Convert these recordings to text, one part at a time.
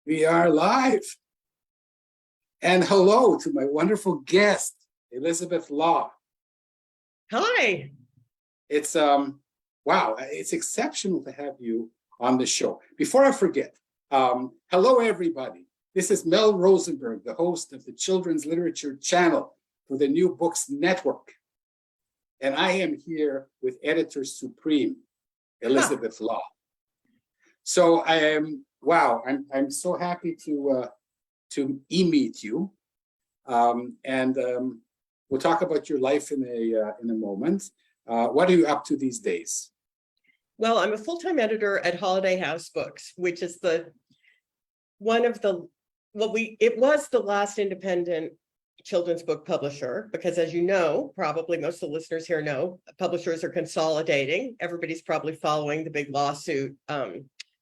We are live. And hello to my wonderful guest, Elizabeth Law. Hi. It's wow, it's exceptional to have you on the show. Before I forget, hello everybody. This is Mel Rosenberg, the host of the Children's Literature Channel for the New Books Network. And I am here with Editor Supreme, Elizabeth Law. So I am, wow, I'm so happy to meet you. We'll talk about your life in a moment. What are you up to these days? Well, I'm a full-time editor at Holiday House Books, which is it was the last independent children's book publisher, because as you know, probably most of the listeners here know, publishers are consolidating. Everybody's probably following the big lawsuit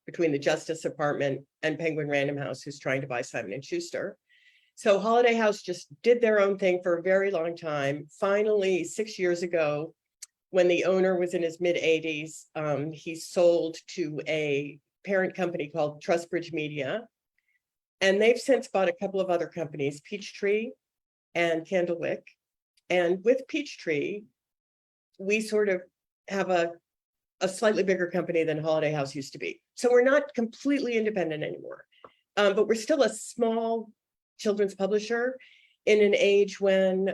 between the Justice Department and Penguin Random House, who's trying to buy Simon & Schuster. So Holiday House just did their own thing for a very long time. Finally, 6 years ago, when the owner was in his mid-80s, he sold to a parent company called Trustbridge Media. And they've since bought a couple of other companies, Peachtree and Candlewick. And with Peachtree, we sort of have a slightly bigger company than Holiday House used to be. So we're not completely independent anymore, but we're still a small children's publisher in an age when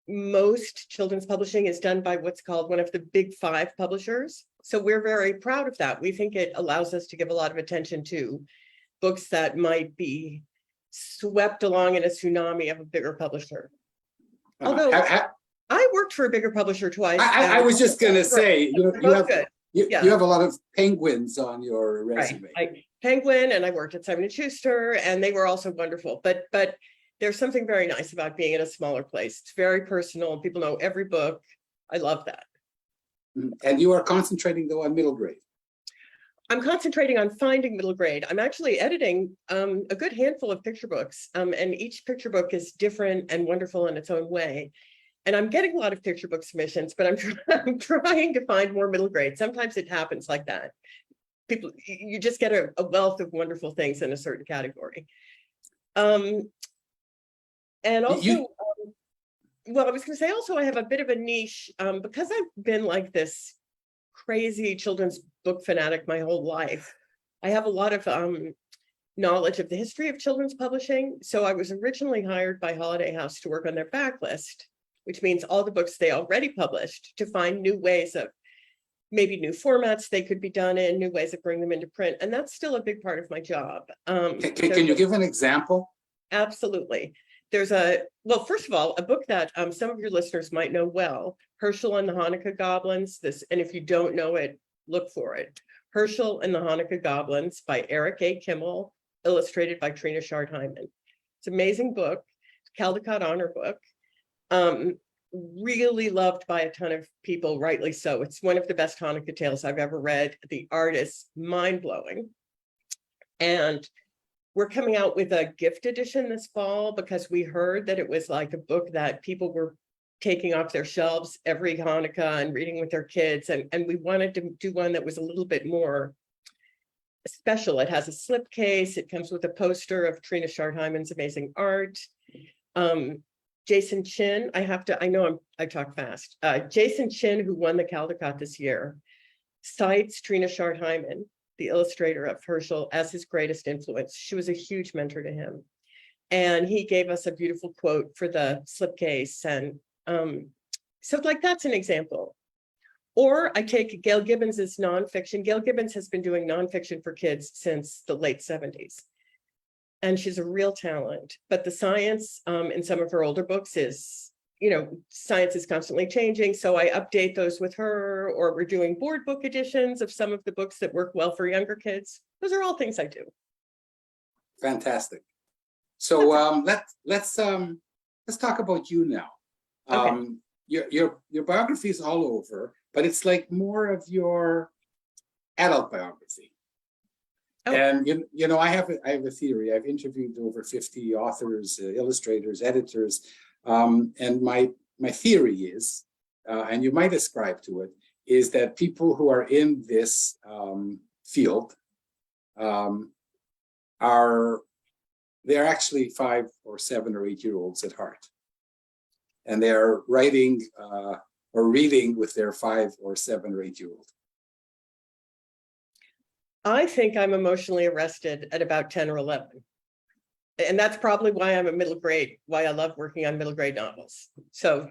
most children's publishing is done by what's called one of the big five publishers. So we're very proud of that. We think it allows us to give a lot of attention to books that might be swept along in a tsunami of a bigger publisher. Although I worked for a bigger publisher twice. I was just going to say, you have a lot of penguins on your resume. Right. Penguin, and I worked at Simon & Schuster, and they were also wonderful. But there's something very nice about being in a smaller place. It's very personal. People know every book. I love that. And you are concentrating, though, on middle grade. I'm concentrating on finding middle grade. I'm actually editing a good handful of picture books, and each picture book is different and wonderful in its own way. And I'm getting a lot of picture book submissions, but I'm trying to find more middle grade. Sometimes it happens like that. You just get a wealth of wonderful things in a certain category. And also, well, I was going to say also I have a bit of a niche because I've been like this crazy children's book fanatic my whole life. I have a lot of knowledge of the history of children's publishing. So I was originally hired by Holiday House to work on their backlist, which means all the books they already published, to find new ways of maybe new formats they could be done in, new ways of bringing them into print. And that's still a big part of my job. Can you give an example? Absolutely. Well, first of all, a book that some of your listeners might know well, Herschel and the Hanukkah Goblins. And if you don't know it, look for it. Herschel and the Hanukkah Goblins by Eric A. Kimmel, illustrated by Trina Shard-Hyman. It's an amazing book, Caldecott Honor book. Really loved by a ton of people, rightly so. It's one of the best Hanukkah tales I've ever read. The art is mind-blowing. And we're coming out with a gift edition this fall because we heard that it was like a book that people were taking off their shelves every Hanukkah and reading with their kids. And we wanted to do one that was a little bit more special. It has a slipcase. It comes with a poster of Trina Shard-Hyman's amazing art. Jason Chin, I talk fast. Jason Chin, who won the Caldecott this year, cites Trina Shard-Hyman, the illustrator of Herschel, as his greatest influence. She was a huge mentor to him. And he gave us a beautiful quote for the slipcase. And so like that's an example. Or I take Gail Gibbons's nonfiction. Gail Gibbons has been doing nonfiction for kids since the late 70s. And she's a real talent, but the science in some of her older books is, science is constantly changing. So I update those with her, or we're doing board book editions of some of the books that work well for younger kids. Those are all things I do. Fantastic. So let's talk about you now. Okay. Your biography is all over, but it's like more of your adult biography. Oh. And I have a theory. I've interviewed over 50 authors, illustrators, editors, and my theory is, and you might ascribe to it, is that people who are in this field they're actually 5 or 7 or 8-year-olds at heart. And they're writing or reading with their 5 or 7 or 8-year-old. I think I'm emotionally arrested at about 10 or 11. And that's probably why I'm a middle grade, why I love working on middle grade novels. So,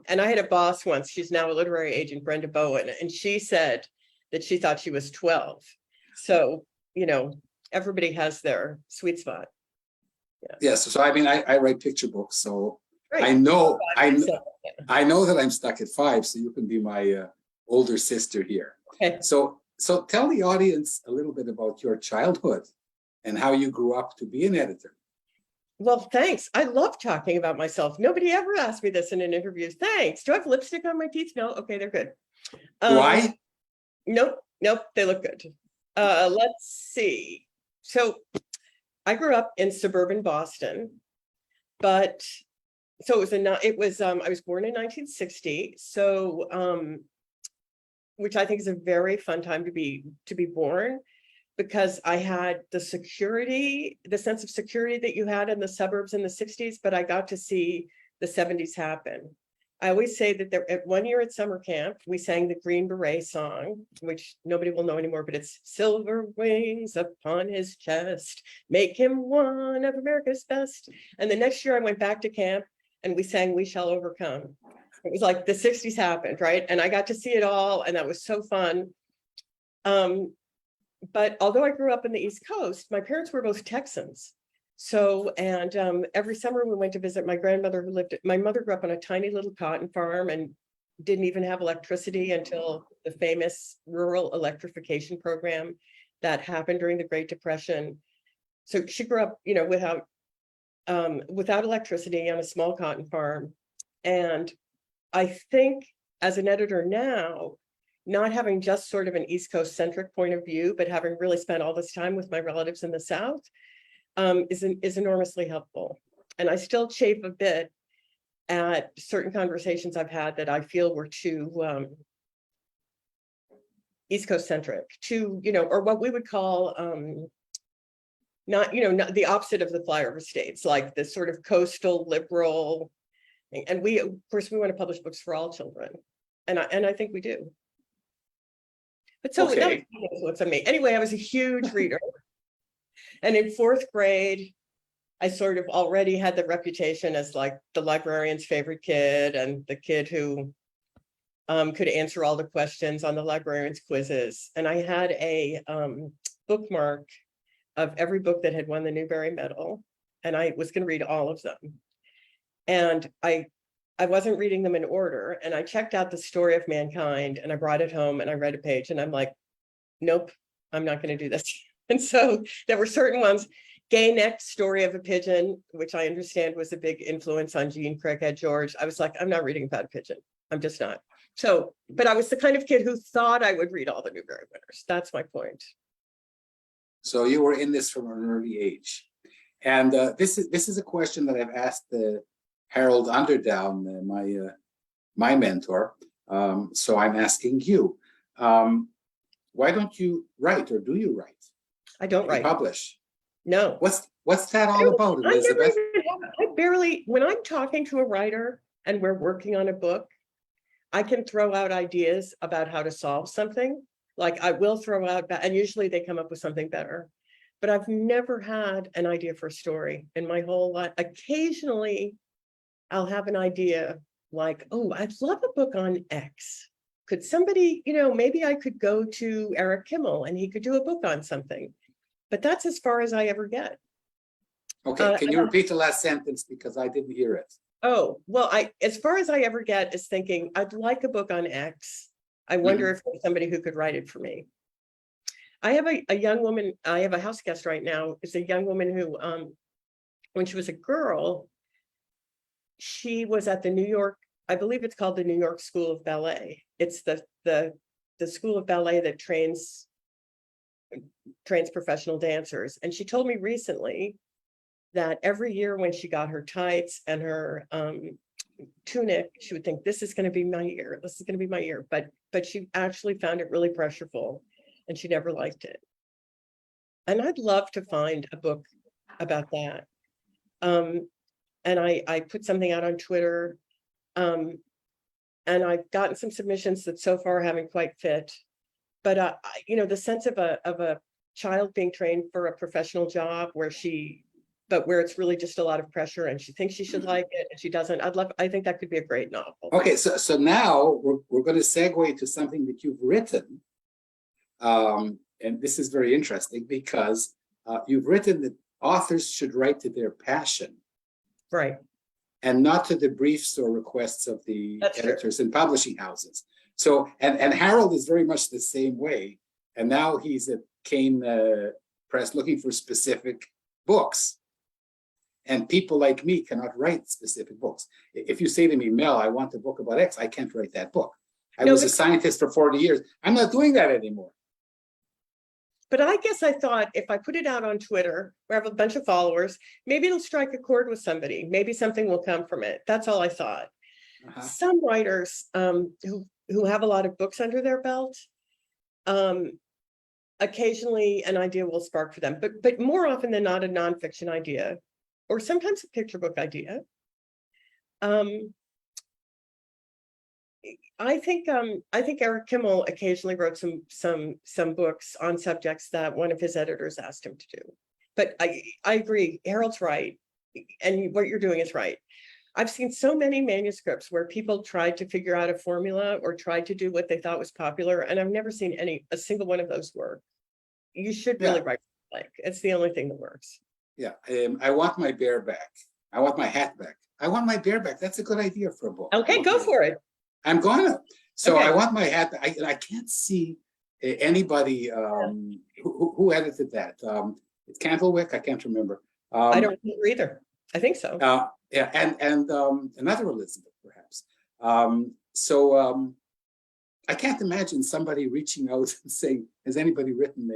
and I had a boss once, she's now a literary agent, Brenda Bowen, and she said that she thought she was 12. So, you know, everybody has their sweet spot. Yeah. Yes. So I mean, I write picture books, so Right. I know So, yeah. I know that I'm stuck at 5, so you can be my older sister here. Okay. So tell the audience a little bit about your childhood and how you grew up to be an editor. Well, thanks. I love talking about myself. Nobody ever asked me this in an interview. Thanks. Do I have lipstick on my teeth? No. Okay, they're good. Do I? Nope. They look good. Let's see. So I grew up in suburban Boston, but so I was born in 1960. So which I think is a very fun time to be born, because I had the sense of security that you had in the suburbs in the 60s, but I got to see the 70s happen. I always say that at 1 year at summer camp, we sang the Green Beret song, which nobody will know anymore, but it's silver wings upon his chest, make him one of America's best. And the next year I went back to camp and we sang We Shall Overcome. It was like the 60s happened, right? And I got to see it all, and that was so fun. But although I grew up in the East Coast, my parents were both Texans. So, and every summer we went to visit my grandmother my mother grew up on a tiny little cotton farm and didn't even have electricity until the famous rural electrification program that happened during the Great Depression. So she grew up, you know, without electricity on a small cotton farm. And I think as an editor now, not having just sort of an East Coast centric point of view, but having really spent all this time with my relatives in the South, is enormously helpful. And I still chafe a bit at certain conversations I've had that I feel were too East Coast centric, too, you know, or what we would call not the opposite of the flyover states, like the sort of coastal liberal. And we, of course, we want to publish books for all children, and I think we do. But so that was what's on me. Anyway, I was a huge reader. And in 4th grade, I sort of already had the reputation as like the librarian's favorite kid and the kid who could answer all the questions on the librarian's quizzes. And I had a bookmark of every book that had won the Newbery Medal. And I was going to read all of them. And I wasn't reading them in order. And I checked out The Story of Mankind and I brought it home and I read a page and I'm like, nope, I'm not going to do this. And so there were certain ones, Gay Necked Story of a Pigeon, which I understand was a big influence on Jean Craighead George. I was like, I'm not reading about a pigeon. I'm just not. So, but I was the kind of kid who thought I would read all the Newbery winners. That's my point. So you were in this from an early age. And this is a question that I've asked Harold Underdown, my mentor. So I'm asking you, why don't you write, or do you write? I don't write. Publish. No. What's that all about, Elizabeth? When I'm talking to a writer and we're working on a book, I can throw out ideas about how to solve something. Like I will throw out, and usually they come up with something better. But I've never had an idea for a story in my whole life. Occasionally, I'll have an idea like, oh, I'd love a book on X. Could somebody, you know, maybe I could go to Eric Kimmel and he could do a book on something. But that's as far as I ever get. Okay, can you repeat the last sentence because I didn't hear it? Oh, well, as far as I ever get is thinking, I'd like a book on X. I wonder if there's somebody who could write it for me. I have a young woman, I have a house guest right now. It's a young woman who, when she was a girl, she was at the New York, I believe it's called the New York School of Ballet. It's the school of ballet that trains professional dancers. And she told me recently that every year when she got her tights and her tunic, she would think, this is going to be my year. This is going to be my year. But she actually found it really pressureful and she never liked it. And I'd love to find a book about that. And I put something out on Twitter. And I've gotten some submissions that so far haven't quite fit. But the sense of a child being trained for a professional job where it's really just a lot of pressure and she thinks she should like it and she doesn't. I think that could be a great novel. Okay, so now we're going to segue to something that you've written. And this is very interesting because you've written that authors should write to their passion. Right. And not to the briefs or requests of the editors and publishing houses. So, and Harold is very much the same way. And now he's at Kane Press looking for specific books. And people like me cannot write specific books. If you say to me, Mel, I want a book about X, I can't write that book. I was a scientist for 40 years. I'm not doing that anymore. But I guess I thought if I put it out on Twitter, where I have a bunch of followers, maybe it'll strike a chord with somebody. Maybe something will come from it. That's all I thought. Some writers who have a lot of books under their belt, occasionally an idea will spark for them, but more often than not a nonfiction idea, or sometimes a picture book idea. I think Eric Kimmel occasionally wrote some books on subjects that one of his editors asked him to do. But I agree, Harold's right, and what you're doing is right. I've seen so many manuscripts where people tried to figure out a formula or tried to do what they thought was popular, and I've never seen a single one of those work. You should really write like it's the only thing that works. Yeah, I want my bear back. I want my hat back. I want my bear back. That's a good idea for a book. Okay, go for it. I'm gonna. So I want my hat. I can't see anybody who edited that. It's Candlewick. I can't remember. I don't remember either. I think so. Yeah, and another Elizabeth perhaps. I can't imagine somebody reaching out and saying, "Has anybody written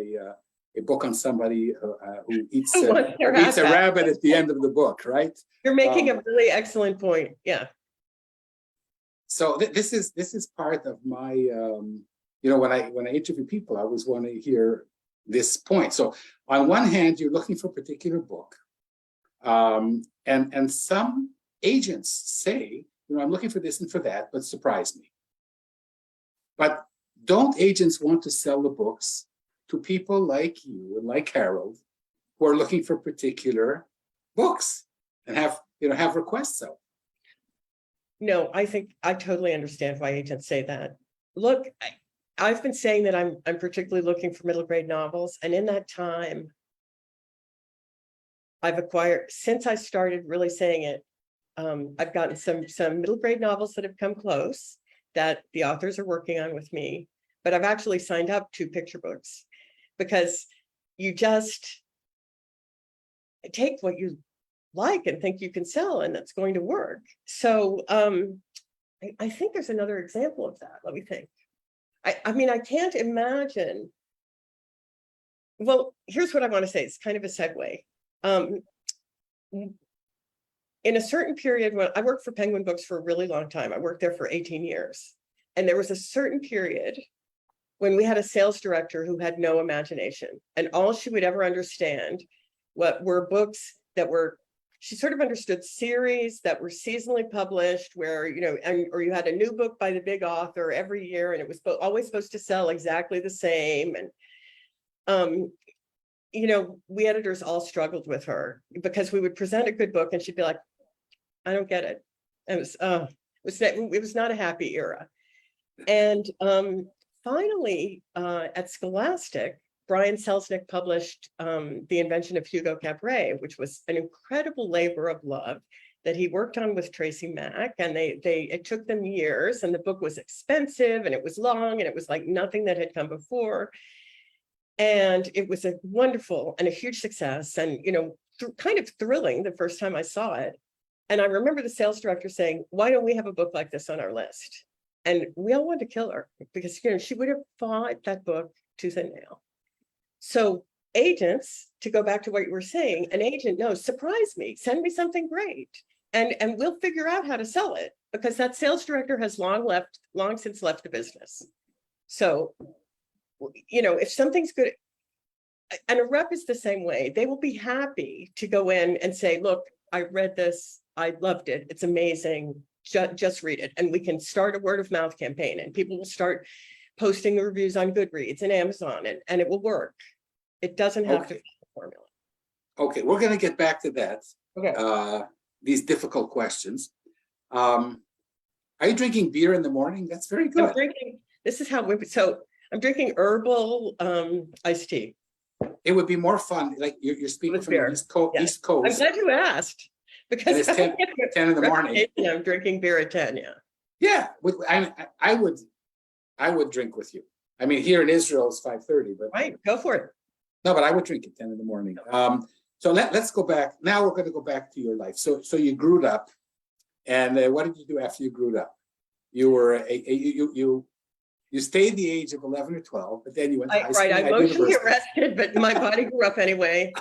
a book on somebody who eats a rabbit at the end of the book?" Right? You're making a really excellent point. Yeah. So this is part of my, when I interview people, I always want to hear this point. So on one hand, you're looking for a particular book, and some agents say, I'm looking for this and for that, but surprise me. But don't agents want to sell the books to people like you and like Harold, who are looking for particular books and have requests out? No, I think I totally understand why agents say that. Look, I've been saying that I'm particularly looking for middle grade novels, and in that time, I've acquired, since I started really saying it, I've gotten some middle grade novels that have come close that the authors are working on with me, but I've actually signed up 2 picture books because you just take what you like and think you can sell, and that's going to work. So I think there's another example of that. Let me think. I mean, I can't imagine. Well, here's what I want to say. It's kind of a segue. In a certain period, when I worked for Penguin Books for a really long time, I worked there for 18 years. And there was a certain period when we had a sales director who had no imagination, and all she would ever understand were books that were, she sort of understood series that were seasonally published where, or you had a new book by the big author every year, and it was always supposed to sell exactly the same. And, we editors all struggled with her because we would present a good book and she'd be like, I don't get it. It was not a happy era. And finally, at Scholastic, Brian Selznick published The Invention of Hugo Cabret, which was an incredible labor of love that he worked on with Tracy Mack. And it took them years, and the book was expensive and it was long and it was like nothing that had come before. And it was a wonderful and a huge success, and kind of thrilling the first time I saw it. And I remember the sales director saying, why don't we have a book like this on our list? And we all wanted to kill her because she would have fought that book tooth and nail. So agents, to go back to what you were saying, an agent knows, surprise me, send me something great, and we'll figure out how to sell it, because that sales director has long since left the business. So if something's good, and a rep is the same way. They will be happy to go in and say, look, I read this, I loved it, it's amazing, just read it. And we can start a word of mouth campaign, and people will start posting the reviews on Goodreads and Amazon, and it will work. It doesn't have to Okay. be a formula. Okay, we're going to get back to that. Okay. These difficult questions. Are you drinking beer in the morning? That's very I'm good. drinking, this is how so I'm drinking herbal iced tea. It would be more fun, like you're speaking With from the beer. East Coast. Yeah. East I'm Coast, glad you asked, and because it's 10 in the morning. I'm drinking beer at 10, yeah. Yeah, I would drink with you. I mean, here in Israel it's 5:30, but Right, go for it. no, but I would drink at 10 in the morning. So let's go back. Now we're going to go back to your life. So you grew up, and what did you do after you grew up? You were you stayed the age of 11 or 12, but then you went to high school. I at emotionally university. arrested, but my body grew up anyway.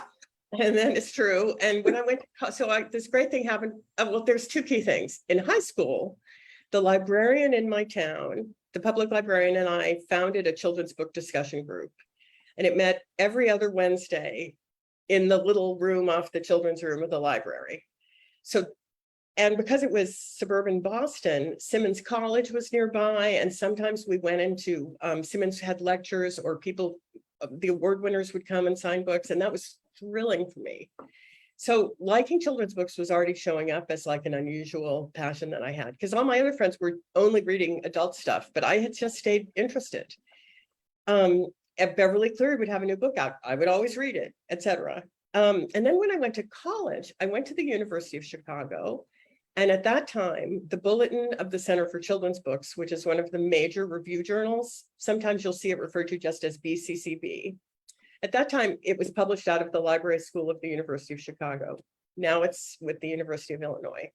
And then it's true. And when I went to this great thing happened. Well, there's two key things. In high school, the librarian in my town, the public librarian, and I founded a children's book discussion group. And it met every other Wednesday in the little room off the children's room of the library. So, and because it was suburban Boston, Simmons College was nearby, and sometimes we went into, Simmons had lectures, or people, the award winners would come and sign books, and that was thrilling for me. So liking children's books was already showing up as like an unusual passion that I had, because all my other friends were only reading adult stuff, but I had just stayed interested. At Beverly Cleary would have a new book out, I would always read it, etc. And then when I went to college, I went to the University of Chicago. And at that time, the Bulletin of the Center for Children's Books, which is one of the major review journals, sometimes you'll see it referred to just as BCCB. At that time, it was published out of the Library School of the University of Chicago. Now it's with the University of Illinois,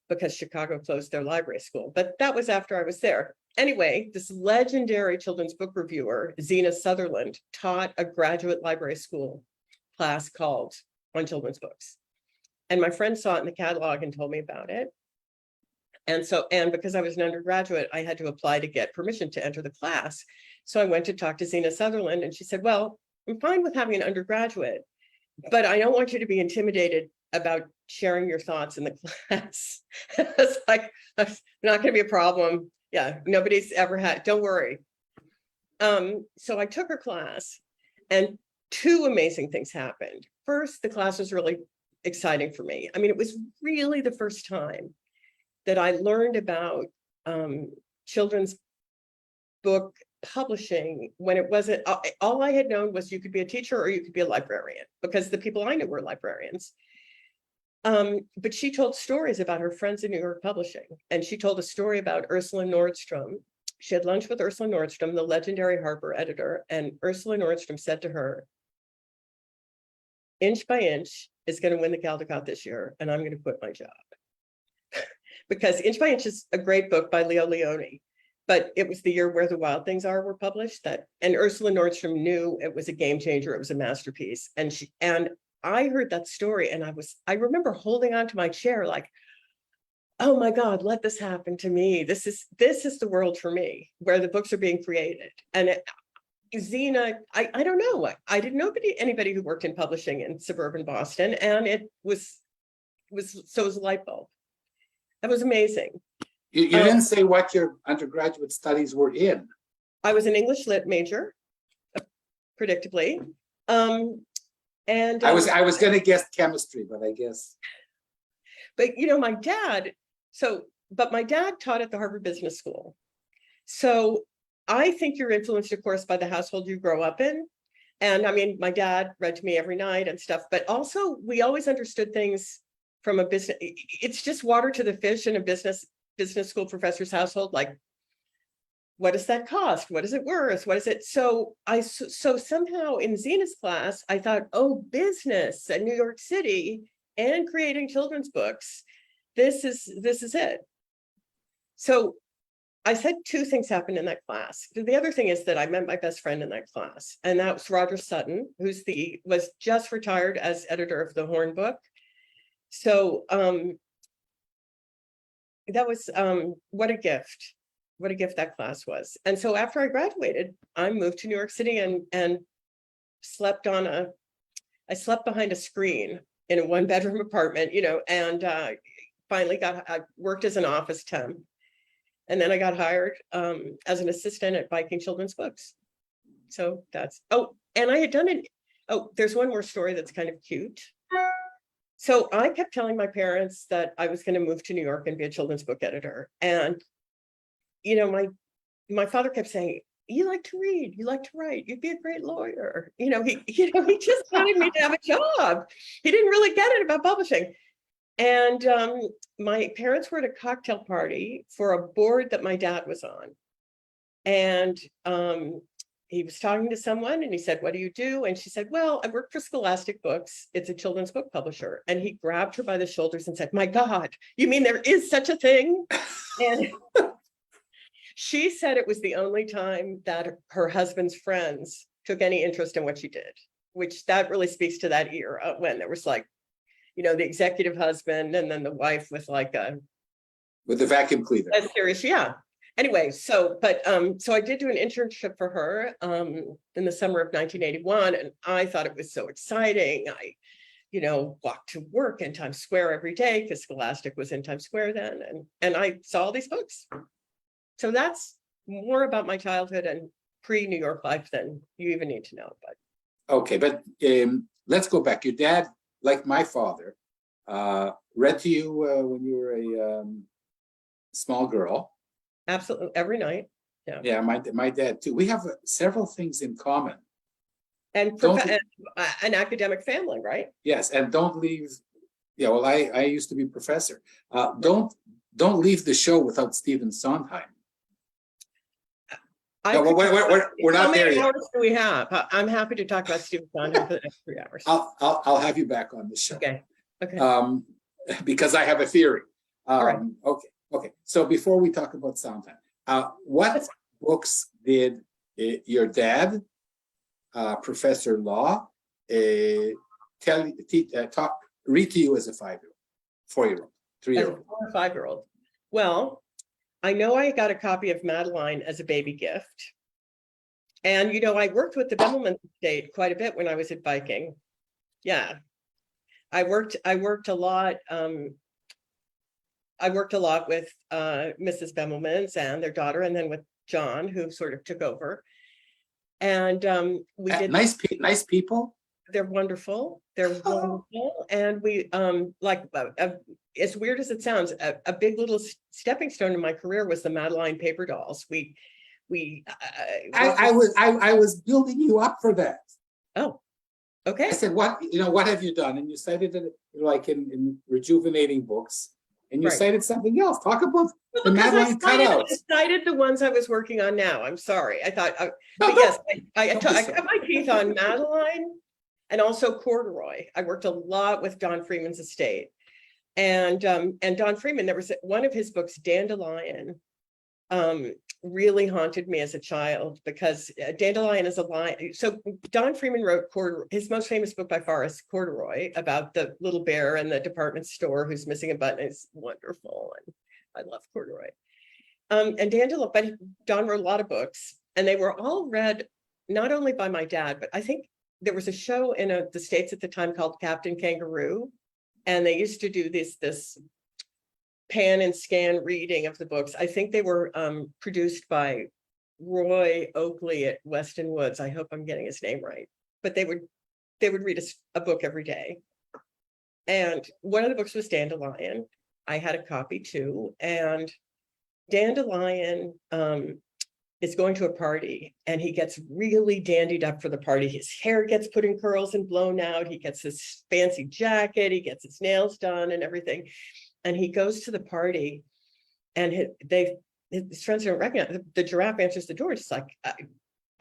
because Chicago closed their library school. But that was after I was there. Anyway, this legendary children's book reviewer, Zena Sutherland, taught a graduate library school class called On Children's Books. And my friend saw it in the catalog and told me about it. And because I was an undergraduate, I had to apply to get permission to enter the class. So I went to talk to Zena Sutherland, and she said, well, I'm fine with having an undergraduate, but I don't want you to be intimidated about sharing your thoughts in the class. It's like, that's not going to be a problem. Yeah, nobody's ever had, don't worry. So I took her class, and two amazing things happened. First, the class was really exciting for me. I mean, it was really the first time that I learned about children's book publishing, when it wasn't, all I had known was you could be a teacher or you could be a librarian, because the people I knew were librarians. But she told stories about her friends in New York publishing. And she told a story about Ursula Nordstrom. She had lunch with Ursula Nordstrom, the legendary Harper editor, and Ursula Nordstrom said to her, Inch by Inch is going to win the Caldecott this year, and I'm going to quit my job. Because Inch by Inch is a great book by Leo Leone, but it was the year Where the Wild Things Are were published, and Ursula Nordstrom knew it was a game changer, it was a masterpiece. And I heard that story, and I remember holding on to my chair like, oh my God, let this happen to me. This is the world for me, where the books are being created. And Zena, I don't know. I didn't know anybody who worked in publishing in suburban Boston, and it was a light bulb. That was amazing. You didn't say what your undergraduate studies were in. I was an English lit major, predictably. And I was going to guess chemistry, but I guess. But my dad, but my dad taught at the Harvard Business School. So I think you're influenced, of course, by the household you grow up in. And I mean, my dad read to me every night and stuff, but also we always understood things from a business. It's just water to the fish in a business school professor's household. Like, what does that cost? What is it worth? What is it? So somehow in Zena's class, I thought, oh, business and New York City and creating children's books. This is it. So I said two things happened in that class. The other thing is that I met my best friend in that class, and that was Roger Sutton, was just retired as editor of the Horn book. So that was what a gift that class was. And so after I graduated, I moved to New York City and slept behind a screen in a 1-bedroom apartment, and finally I worked as an office temp. And then I got hired as an assistant at Viking Children's Books. So and I had done it. Oh, there's one more story that's kind of cute. So I kept telling my parents that I was going to move to New York and be a children's book editor. And, my father kept saying, you like to read, you like to write, you'd be a great lawyer. He just wanted me to have a job. He didn't really get it about publishing. And my parents were at a cocktail party for a board that my dad was on. And he was talking to someone and he said, what do you do? And she said, well, I work for Scholastic Books. It's a children's book publisher. And he grabbed her by the shoulders and said, my God, you mean there is such a thing? And she said it was the only time that her husband's friends took any interest in what she did, which that really speaks to that era when there was like, the executive husband and then the wife with with the vacuum cleaner. A serious, yeah. Anyway, so I did do an internship for her in the summer of 1981, and I thought it was so exciting. I, walked to work in Times Square every day because Scholastic was in Times Square then, and I saw all these books. So that's more about my childhood and pre-New York life than you even need to know. But okay, but let's go back. Your dad, like my father, read to you when you were a small girl. Absolutely, every night. Yeah, my dad too. We have several things in common. And an academic family, right? Yes, and don't leave. Yeah, well, I used to be a professor. Don't leave the show without Stephen Sondheim. No, we're not there yet. How many hours do we have? I'm happy to talk about Stephen Sondheim for the next 3 hours. I'll have you back on the show. Okay. Because I have a theory. All right. Okay. So before we talk about Sondheim, what books did your dad, Professor Law, read to you as a 5-year-old, 4-year-old, 3-year-old? 4 or 5-year-old. Well, I know I got a copy of Madeline as a baby gift. And, I worked with the Bemelman estate quite a bit when I was at Viking. Yeah. I worked a lot. I worked a lot with Mrs. Bemelman's and their daughter, and then with John, who sort of took over. And we did nice people. They're wonderful. They're wonderful. And we as weird as it sounds, a big little stepping stone in my career was the Madeline paper dolls. I was building you up for that. Oh, okay. I said, what have you done? And you cited it like in rejuvenating books, and you cited something else. Talk about the Madeline cutouts. I cited the ones I was working on now. I'm sorry. I thought, but yes, I cut my teeth on Madeline and also Corduroy. I worked a lot with Don Freeman's estate. And Don Freeman, there was one of his books, Dandelion, really haunted me as a child because Dandelion is a line. So Don Freeman wrote Corduroy. His most famous book by far is Corduroy, about the little bear in the department store who's missing a button. It's wonderful, and I love Corduroy. And Dandelion, but Don wrote a lot of books, and they were all read not only by my dad, but I think there was a show in the States at the time called Captain Kangaroo. And they used to do this pan and scan reading of the books. I think they were produced by Roy Oakley at Weston Woods. I hope I'm getting his name right. But they would read a book every day. And one of the books was Dandelion. I had a copy too. And Dandelion is going to a party, and he gets really dandied up for the party. His hair gets put in curls and blown out. He gets this fancy jacket. He gets his nails done and everything. And he goes to the party, and his friends don't recognize. The giraffe answers the door. She's like,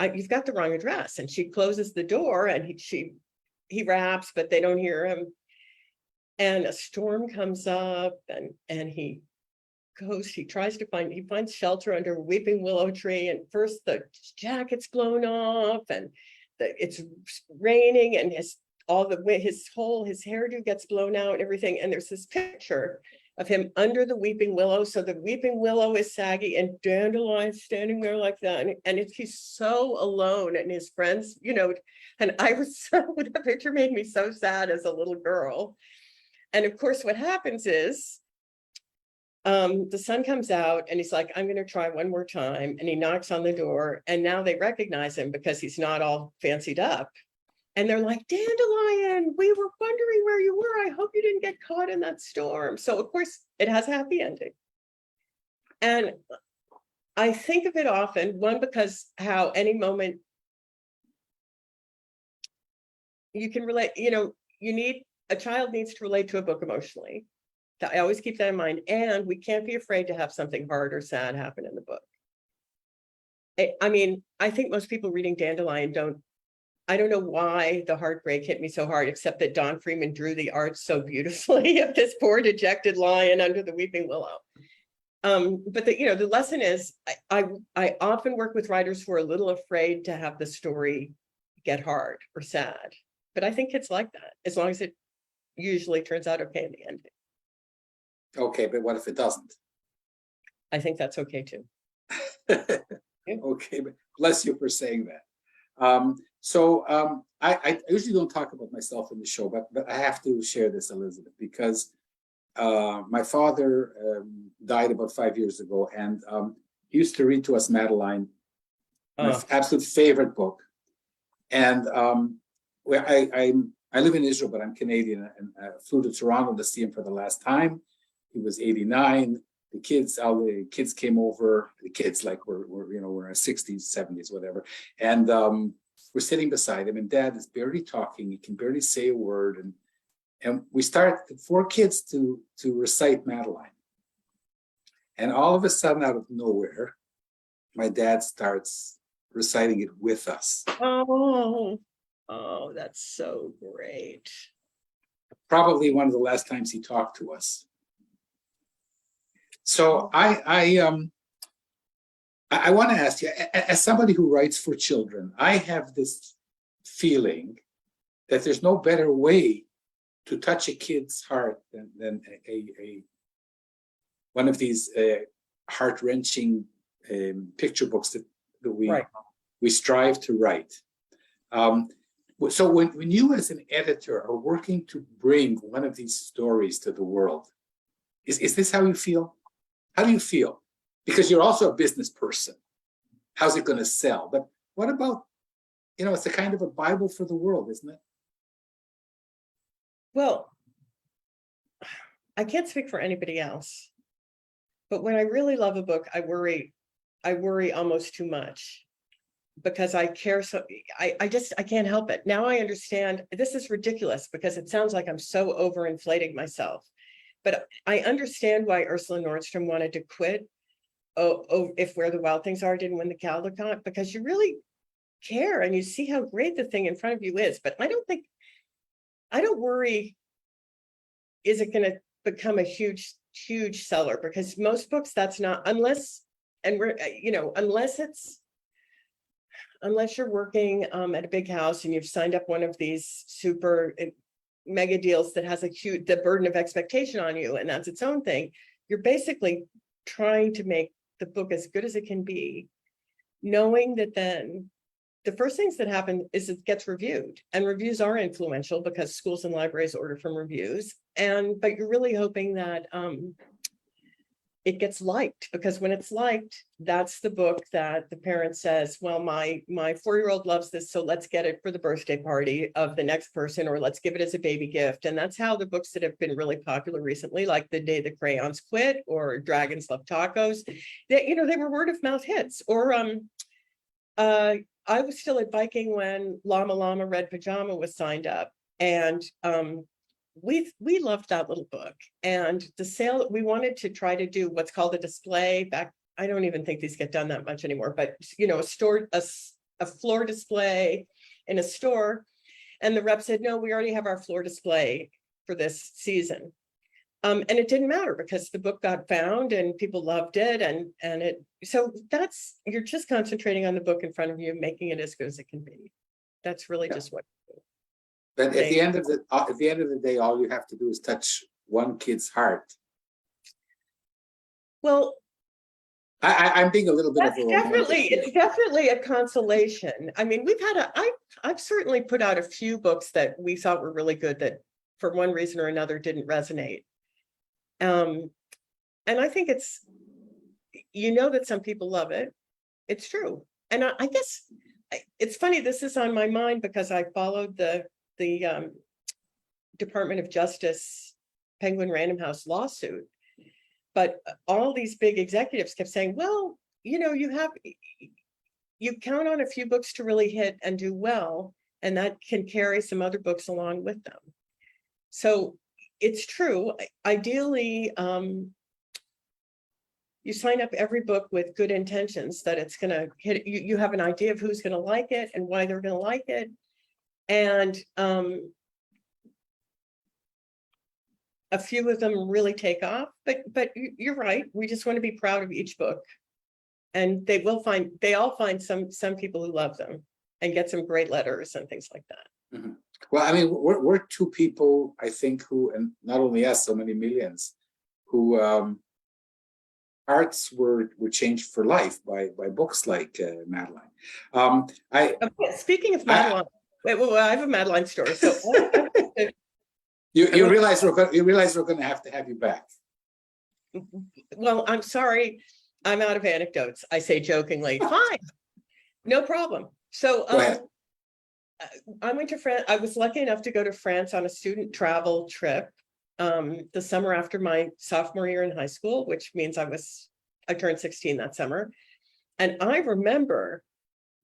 "You've got the wrong address." And she closes the door, and he raps, but they don't hear him. And a storm comes up, and he finds shelter under a weeping willow tree, and first the jacket's blown off, and it's raining, and his hairdo gets blown out and everything. And there's this picture of him under the weeping willow. So the weeping willow is saggy and Dandelion's standing there like that. And he's so alone, and his friends, and I was so, that picture made me so sad as a little girl. And of course, what happens is the sun comes out and he's like, I'm going to try one more time. And he knocks on the door, and now they recognize him because he's not all fancied up. And they're like, Dandelion, we were wondering where you were. I hope you didn't get caught in that storm. So of course it has a happy ending. And I think of it often, one, because how any moment you can relate, a child needs to relate to a book emotionally. I always keep that in mind. And we can't be afraid to have something hard or sad happen in the book. I think most people reading Dandelion I don't know why the heartbreak hit me so hard, except that Don Freeman drew the art so beautifully of this poor dejected lion under the weeping willow. But the lesson is, I often work with writers who are a little afraid to have the story get hard or sad. But I think kids like that, as long as it usually turns out okay in the ending. Okay, but what if it doesn't? I think that's okay too. Okay, but bless you for saying that. I usually don't talk about myself in the show, but I have to share this, Elizabeth, because my father died about 5 years ago, and he used to read to us Madeline, my absolute favorite book. And I live in Israel, but I'm Canadian, and I flew to Toronto to see him for the last time. He was 89. All the kids came over. The kids, like we're in our 60s, 70s, whatever. And we're sitting beside him, and Dad is barely talking. He can barely say a word. And we start, the 4 kids, to recite Madeline. And all of a sudden, out of nowhere, my dad starts reciting it with us. Oh, that's so great. Probably one of the last times he talked to us. So I want to ask you, as somebody who writes for children, I have this feeling that there's no better way to touch a kid's heart than one of these heart-wrenching picture books that we strive to write. So when you as an editor are working to bring one of these stories to the world, is this how you feel? How do you feel? Because you're also a business person. How's it going to sell? But what about, it's a kind of a Bible for the world, isn't it? Well, I can't speak for anybody else, but when I really love a book, I worry almost too much, because I care so. I can't help it. Now I understand this is ridiculous, because it sounds like I'm so overinflating myself. But I understand why Ursula Nordstrom wanted to quit. If Where the Wild Things Are didn't win the Caldecott, because you really care and you see how great the thing in front of you is. But I don't worry, is it going to become a huge seller? Because most books, that's not, unless you're working at a big house and you've signed up one of these super mega deals that has the burden of expectation on you, and that's its own thing. You're basically trying to make the book as good as it can be, knowing that then the first things that happen is it gets reviewed, and reviews are influential because schools and libraries order from reviews. But you're really hoping that it gets liked, because when it's liked, that's the book that the parent says, well, my 4-year-old loves this, so let's get it for the birthday party of the next person, or let's give it as a baby gift. And that's how the books that have been really popular recently, like The Day the Crayons Quit or Dragons Love Tacos, they were word of mouth hits. Or I was still at Viking when Llama Llama Red Pajama was signed up, and we loved that little book. And the sale, we wanted to try to do what's called a display back. I don't even think these get done that much anymore, but a floor display in a store. And the rep said, no, we already have our floor display for this season. And it didn't matter, because the book got found and people loved it. So you're just concentrating on the book in front of you, making it as good as it can be. That's really just what you do. But at the end of the day, all you have to do is touch one kid's heart, Well, I'm being a little bit of that's a romantic here. it's definitely a consolation. I mean, I've certainly put out a few books that we thought were really good that for one reason or another didn't resonate. And I think it's, that some people love it. It's true. And I guess it's funny, this is on my mind because I followed the Department of Justice Penguin Random House lawsuit. But all these big executives kept saying, well, you count on a few books to really hit and do well, and that can carry some other books along with them. So it's true. Ideally, you sign up every book with good intentions that it's going to hit. You have an idea of who's going to like it and why they're going to like it. And a few of them really take off, but you're right. We just want to be proud of each book. And they all find some people who love them and get some great letters and things like that. Mm-hmm. Well, I mean, we're two people, I think, who, and not only us, so many millions, who hearts were changed for life by books like Madeline. Speaking of Madeline, I have a Madeline story. So you realize we're going to have you back. Well, I'm sorry, I'm out of anecdotes. I say jokingly, fine, no problem. So I went to France. I was lucky enough to go to France on a student travel trip the summer after my sophomore year in high school, which means I turned 16 that summer. And I remember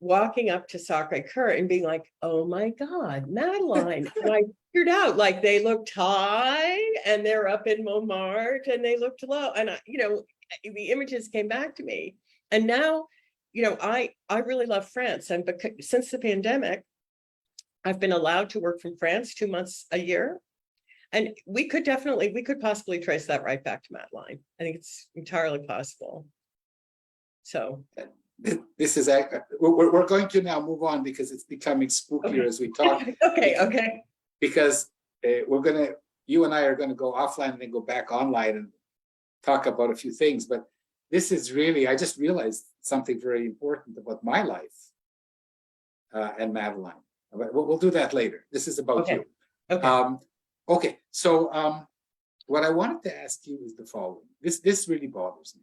walking up to Sacré-Cœur and being like, oh my God, Madeline. And I figured out, like, they looked high and they're up in Montmartre and they looked low. And the images came back to me. And now, I really love France. And since the pandemic, I've been allowed to work from France 2 months a year. And we could possibly trace that right back to Madeline. I think it's entirely possible. So this is, we're going to now move on because it's becoming spookier as we talk. Okay. Because you and I are going to go offline and then go back online and talk about a few things. But this is really, I just realized something very important about my life and Madeline. We'll do that later. This is about you. Okay. So what I wanted to ask you is the following. This really bothers me.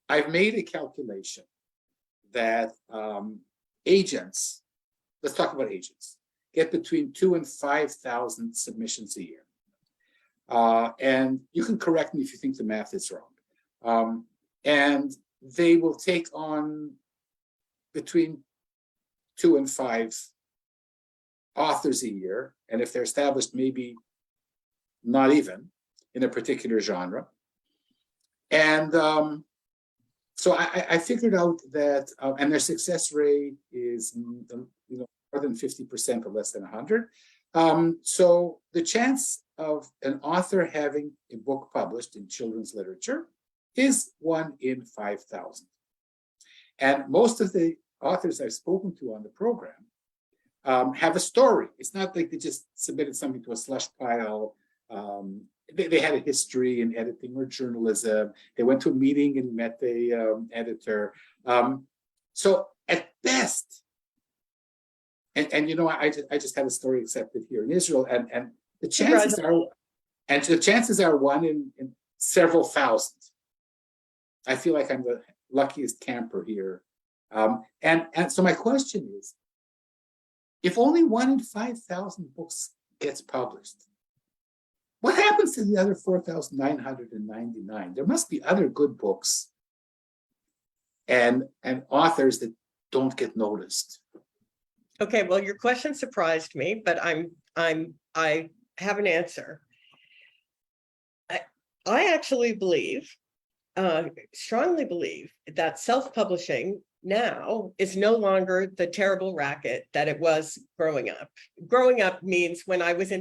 I've made a calculation that agents, let's talk about agents, get between 2,000 and 5,000 submissions a year. And you can correct me if you think the math is wrong. And they will take on between 2 and 5 authors a year. And if they're established, maybe not even in a particular genre. And so I figured out that, and their success rate is more than 50% or less than 100. So the chance of an author having a book published in children's literature is 1 in 5,000. And most of the authors I've spoken to on the program have a story. It's not like they just submitted something to a slush pile. They had a history in editing or journalism. They went to a meeting and met the editor. So at best, and I just had a story accepted here in Israel, and the chances are 1 in several thousand. I feel like I'm the luckiest camper here. And so my question is, if only 1 in 5,000 books gets published, what happens to the other 4,999? There must be other good books and authors that don't get noticed. Okay, well, your question surprised me, but I have an answer. I actually strongly believe that self-publishing now is no longer the terrible racket that it was growing up. Growing up means when I was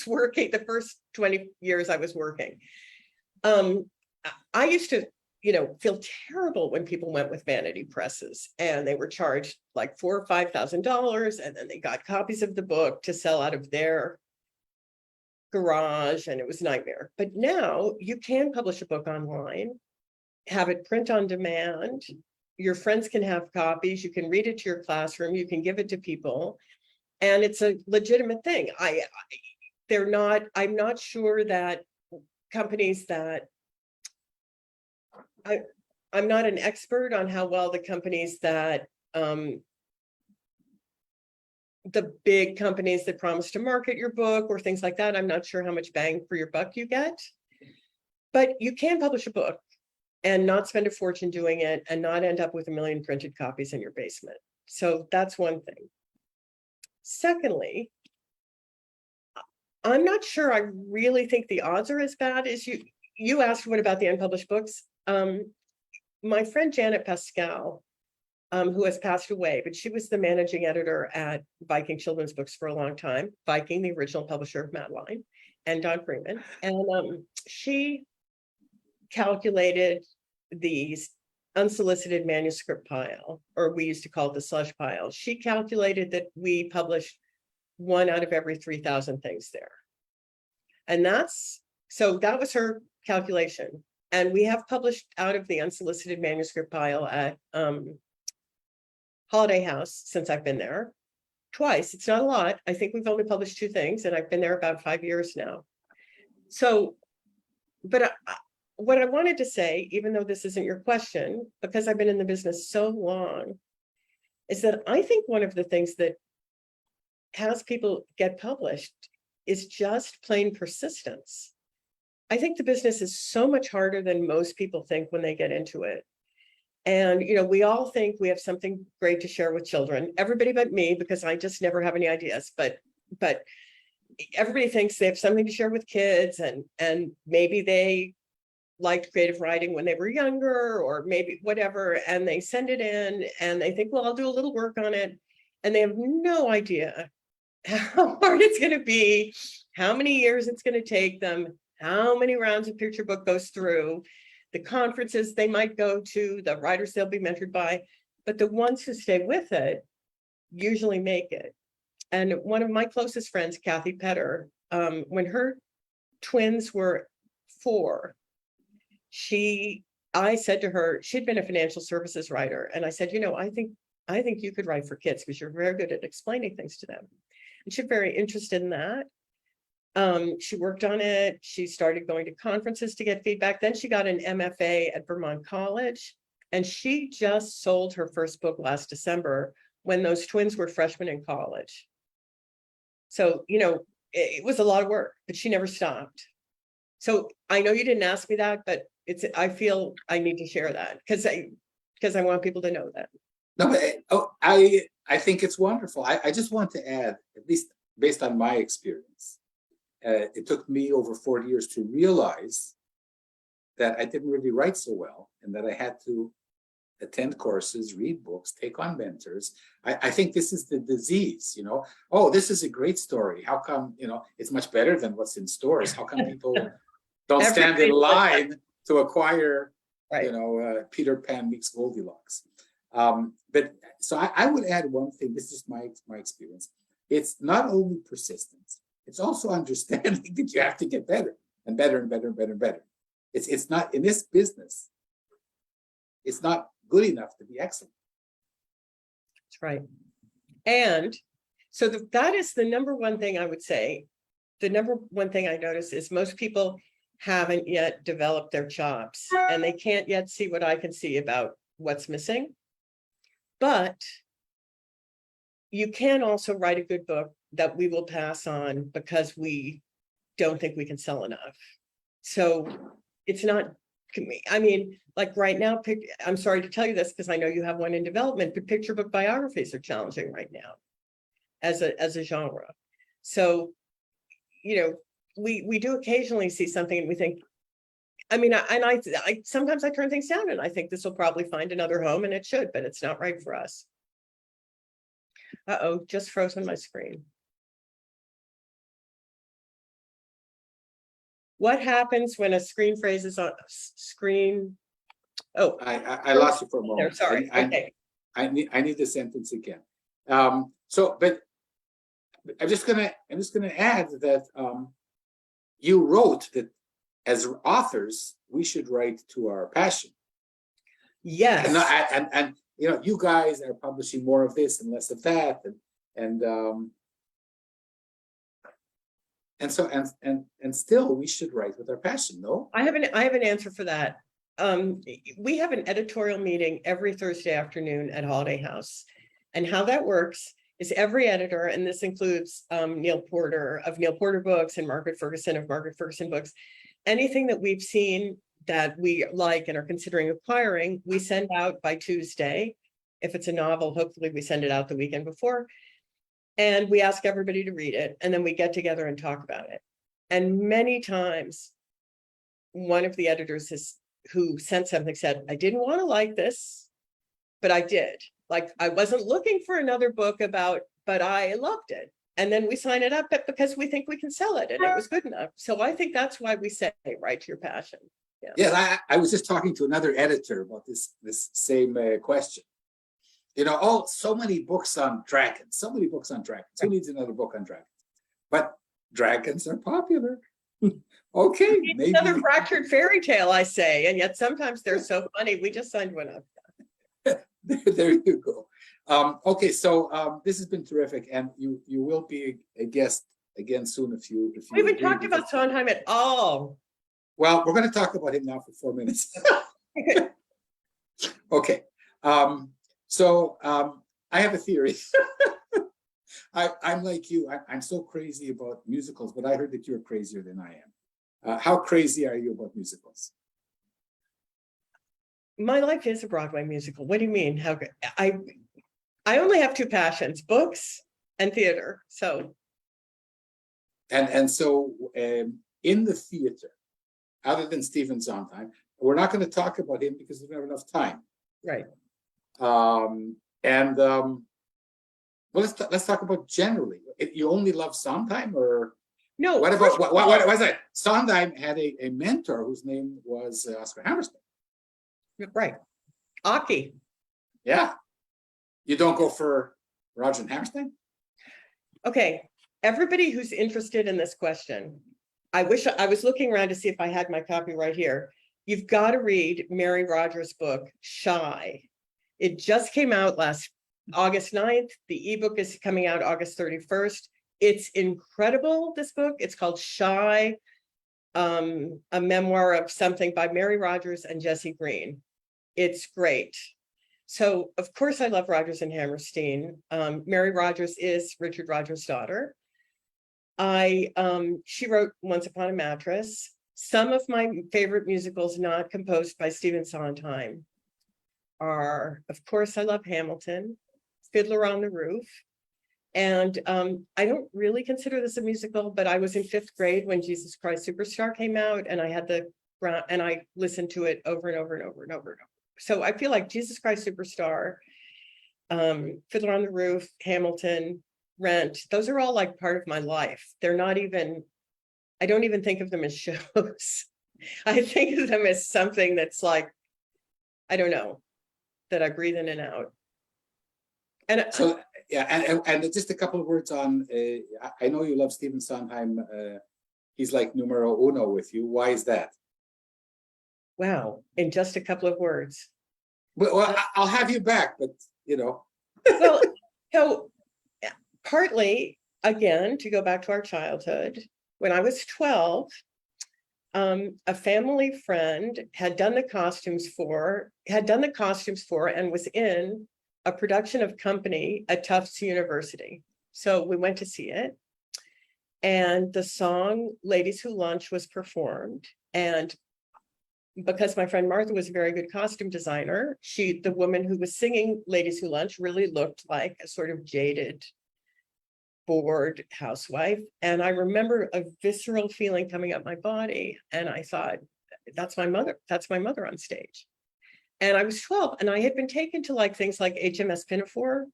working, the first 20 years I was working. I used to, feel terrible when people went with vanity presses and they were charged like $4,000 or $5,000, and then they got copies of the book to sell out of their garage and it was a nightmare. But now you can publish a book online, have it print on demand. Your friends can have copies. You can read it to your classroom. You can give it to people. And it's a legitimate thing. I'm not sure that companies that I'm not an expert on how well the companies that the big companies that promise to market your book or things like that, I'm not sure how much bang for your buck you get. But you can publish a book and not spend a fortune doing it and not end up with 1 million printed copies in your basement. So that's one thing. Secondly, I'm not sure I really think the odds are as bad as you asked what about the unpublished books. My friend Janet Pascal, who has passed away, but she was the managing editor at Viking Children's Books for a long time, Viking, the original publisher of Madeline, and Don Freeman. And she calculated these unsolicited manuscript pile, or we used to call it the slush pile. She calculated that we published 1 out of every 3,000 things there. And that was her calculation. And we have published out of the unsolicited manuscript pile at Holiday House since I've been there twice. It's not a lot. I think we've only published 2 things and I've been there about 5 years now. So, but what I wanted to say, even though this isn't your question, because I've been in the business so long, is that I think one of the things that has people get published is just plain persistence. I think the business is so much harder than most people think when they get into it. And, we all think we have something great to share with children, everybody but me, because I just never have any ideas, but everybody thinks they have something to share with kids and maybe they liked creative writing when they were younger or maybe whatever, and they send it in and they think, well, I'll do a little work on it. And they have no idea how hard it's going to be, how many years it's going to take them, how many rounds of picture book goes through, the conferences they might go to, the writers they'll be mentored by, but the ones who stay with it usually make it. And one of my closest friends, Kathy Petter, when her twins were 4, I said to her, she'd been a financial services writer, and I said, I think you could write for kids because you're very good at explaining things to them. And she's very interested in that. She worked on it. She started going to conferences to get feedback. Then she got an MFA at Vermont College, and she just sold her first book last December when those twins were freshmen in college. So, it was a lot of work, but she never stopped. So I know you didn't ask me that, but I feel I need to share that because I want people to know that. No, but I think it's wonderful. I just want to add, at least based on my experience, it took me over 40 years to realize that I didn't really write so well and that I had to attend courses, read books, take on mentors. I think this is the disease, oh, this is a great story. How come, it's much better than what's in stores? How come people don't stand in line to acquire, right, Peter Pan meets Goldilocks? But so I would add one thing. This is my experience. It's not only persistence, it's also understanding that you have to get better and better and better and better and better. It's not in this business. It's not good enough to be excellent. That's right. And so that is the number one thing I would say. The number one thing I notice is most people haven't yet developed their chops and they can't yet see what I can see about what's missing. But you can also write a good book that we will pass on because we don't think we can sell enough. So it's not, I mean, like right now, I'm sorry to tell you this because I know you have one in development, but picture book biographies are challenging right now as a genre. So, we do occasionally see something and we think, I mean, I sometimes I turn things down and I think this will probably find another home and it should, but it's not right for us. Uh-oh, just frozen my screen. What happens when a screen freezes on screen? Oh, I lost you for a moment. Sorry. Okay. I need the sentence again. But I'm just gonna add that you wrote that as authors, we should write to our passion. Yes. And you know, you guys are publishing more of this and less of that, and so still we should write with our passion, no? I have an answer for that. We have an editorial meeting every Thursday afternoon at Holiday House. And how that works is every editor, and this includes Neil Porter of Neil Porter Books and Margaret Ferguson of Margaret Ferguson Books, anything that we've seen that we like and are considering acquiring, we send out by Tuesday. If it's a novel, hopefully we send it out the weekend before. And we ask everybody to read it, and then we get together and talk about it. And many times, one of the editors who sent something said, I didn't want to like this, but I did. Like, I wasn't looking for another book about, but I loved it. And then we sign it up because we think we can sell it and it was good enough. So I think that's why we say, write to your passion. Yeah. Yes, I was just talking to another editor about this same question. You know, oh, so many books on dragons, so many books on dragons. Who needs another book on dragons? But dragons are popular. Okay, maybe another fractured fairy tale, I say, and yet sometimes they're so funny. We just signed one up. There you go. Okay, so this has been terrific, and you will be a guest again soon if you. We haven't talked about Sondheim at all. Well, we're going to talk about him now for 4 minutes. Okay. So I have a theory. I'm like you. I'm so crazy about musicals, but I heard that you're crazier than I am. How crazy are you about musicals? My life is a Broadway musical. What do you mean? How good? I only have two passions: books and theater. So. And so in the theater, other than Stephen Sondheim, we're not going to talk about him because we don't have enough time. Right. Well, let's talk about generally. You only love Sondheim, or no? What about what was that? Sondheim had a mentor whose name was Oscar Hammerstein. Right, Aki. Yeah, you don't go for Roger and Hammerstein. Okay, everybody who's interested in this question, I wish I was looking around to see if I had my copy right here. You've got to read Mary Rogers' book, Shy. It just came out last August 9th. The ebook is coming out August 31st. It's incredible, this book. It's called Shy, a memoir of something by Mary Rogers and Jesse Green. It's great. So, of course, I love Rogers and Hammerstein. Mary Rogers is Richard Rogers' daughter. She wrote Once Upon a Mattress. Some of my favorite musicals not composed by Stephen Sondheim are, of course, I love Hamilton, Fiddler on the Roof. And I don't really consider this a musical, but I was in 5th grade when Jesus Christ Superstar came out, and I had and I listened to it over and over and over and over and over. So I feel like Jesus Christ Superstar, Fiddler on the Roof, Hamilton, Rent, those are all like part of my life. They're not even, I don't even think of them as shows. I think of them as something that's like, I don't know, that I breathe in and out. And so, yeah, and just a couple of words on, I know you love Stephen Sondheim. He's like numero uno with you. Why is that? Wow, in just a couple of words. Well, I'll have you back, but you know. Well, so partly, again, to go back to our childhood, when I was 12, a family friend had done the costumes for, and was in a production of Company at Tufts University. So we went to see it. And the song Ladies Who Lunch was performed. And because my friend Martha was a very good costume designer, the woman who was singing Ladies Who Lunch really looked like a sort of jaded, bored housewife. And I remember a visceral feeling coming up my body. And I thought, that's my mother on stage. And I was 12, and I had been taken to like things like HMS Pinafore.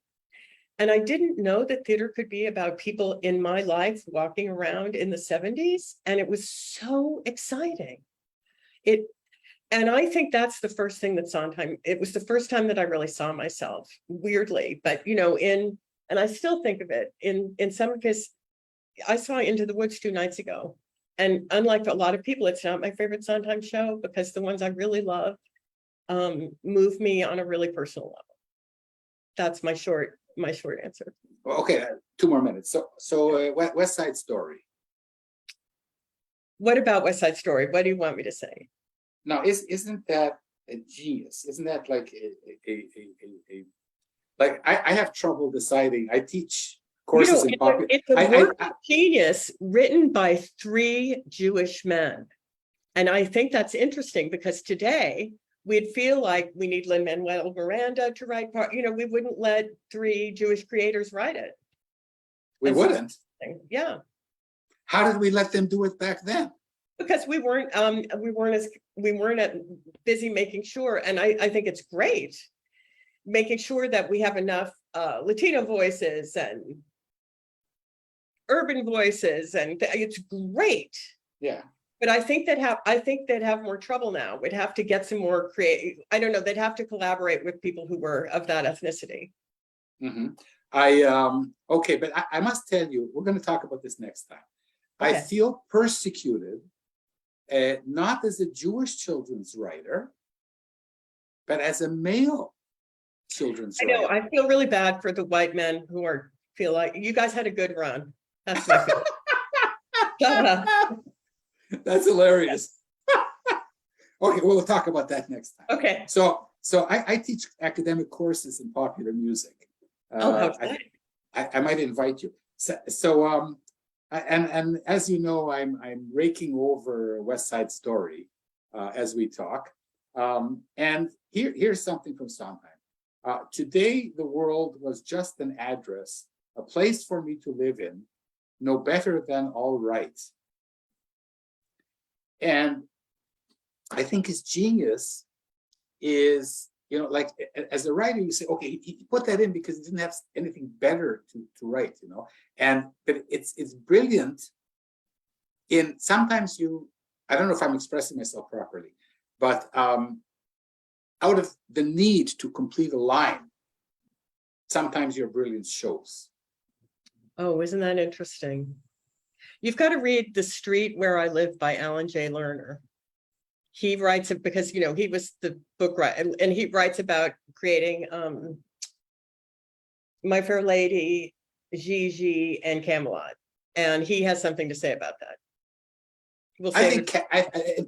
And I didn't know that theater could be about people in my life walking around in the 70s. And it was so exciting. And I think that's the first thing that Sondheim, it was the first time that I really saw myself, weirdly, but you know, and I still think of it in some of his, I saw Into the Woods 2 nights ago. And unlike a lot of people, it's not my favorite Sondheim show because the ones I really love move me on a really personal level. That's my short answer. Well, okay, 2 more minutes. So West Side Story. What about West Side Story? What do you want me to say? Now, isn't that a genius? Isn't that like like I have trouble deciding. I teach courses in popular. It's a work of genius written by 3 Jewish men. And I think that's interesting because today we'd feel like we need Lin-Manuel Miranda to write part, we wouldn't let 3 Jewish creators write it. We wouldn't. Yeah. How did we let them do it back then? Because we weren't busy making sure, and I think it's great, making sure that we have enough Latino voices and urban voices, and it's great. Yeah. But I think they'd have more trouble now. We'd have to get some more creative. I don't know. They'd have to collaborate with people who were of that ethnicity. Mm-hmm. Okay, but I must tell you, we're going to talk about this next time. Okay. I feel persecuted, not as a Jewish children's writer, but as a male children's writer. I know. I feel really bad for the white men who feel like you guys had a good run. That's my feeling. Shut up. That's hilarious. Okay, we'll talk about that next time. Okay. So I teach academic courses in popular music. I might invite you. And as you know, I'm raking over West Side Story as we talk. And here's something from Sondheim. Today, the world was just an address, a place for me to live in, no better than all right. And I think his genius is, like as a writer, you say, okay, he put that in because he didn't have anything better to write, but it's brilliant in sometimes I don't know if I'm expressing myself properly, but out of the need to complete a line, sometimes your brilliance shows. Oh, isn't that interesting? You've got to read The Street Where I Live by Alan J. Lerner. He writes it because, he was the book writer, and he writes about creating My Fair Lady, Gigi, and Camelot. And he has something to say about that. I think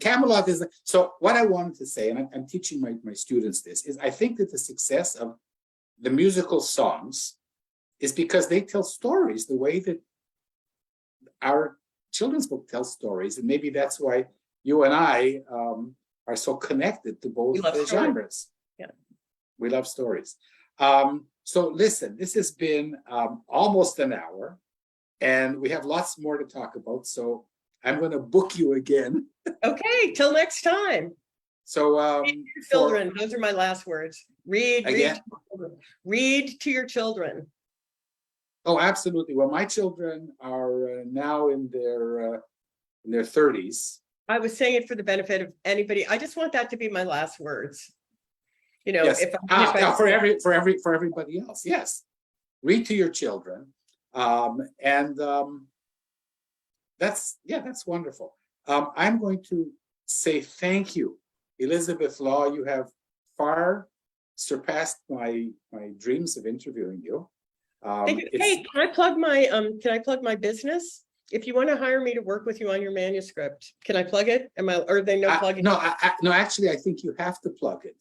Camelot is, so what I wanted to say, and I'm teaching my students this, is I think that the success of the musical songs is because they tell stories the way that our children's book tells stories. And maybe that's why you and I are so connected to both the genres. Yeah, we love stories. So listen, this has been almost an hour, and we have lots more to talk about. So I'm going to book you again. Okay, till next time. So read to your children. Those are my last words. Read to your children. Oh, absolutely. Well, my children are now in their 30s. I was saying it for the benefit of anybody. I just want that to be my last words. Yes. For everybody else. Yes. Read to your children. That's wonderful. I'm going to say thank you, Elizabeth Law. You have far surpassed my dreams of interviewing you. Hey, can I plug my business? If you want to hire me to work with you on your manuscript, can I plug it? Are they no plugging? No, actually, I think you have to plug it.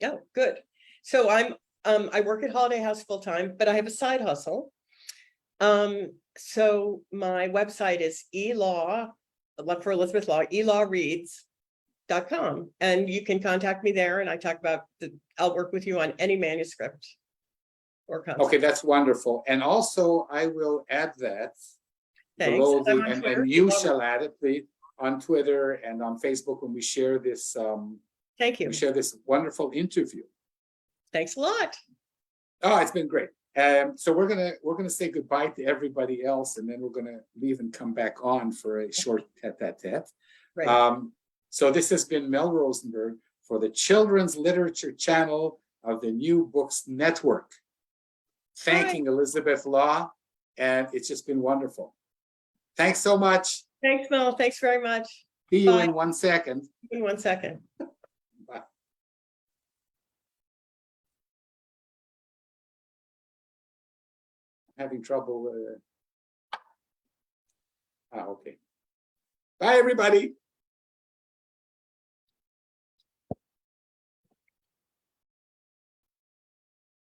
Oh, good. So I work at Holiday House full time, but I have a side hustle. So my website is elaw, for Elizabeth Law, elawreads.com. And you can contact me there, and I talk about I'll work with you on any manuscript or concept. Okay, that's wonderful. And also I will add that below and you shall add it on Twitter and on Facebook when we share this. Thank you. We share this wonderful interview. Thanks a lot. Oh, it's been great. So we're gonna say goodbye to everybody else, and then we're gonna leave and come back on for a short tete-a-tete. Right. So this has been Mel Rosenberg for the Children's Literature Channel of the New Books Network. Thanking Elizabeth Law, and it's just been wonderful. Thanks so much. Thanks, Mel. Thanks very much. See you Bye. in 1 second. In 1 second. Bye. Having trouble. Okay. Bye, everybody.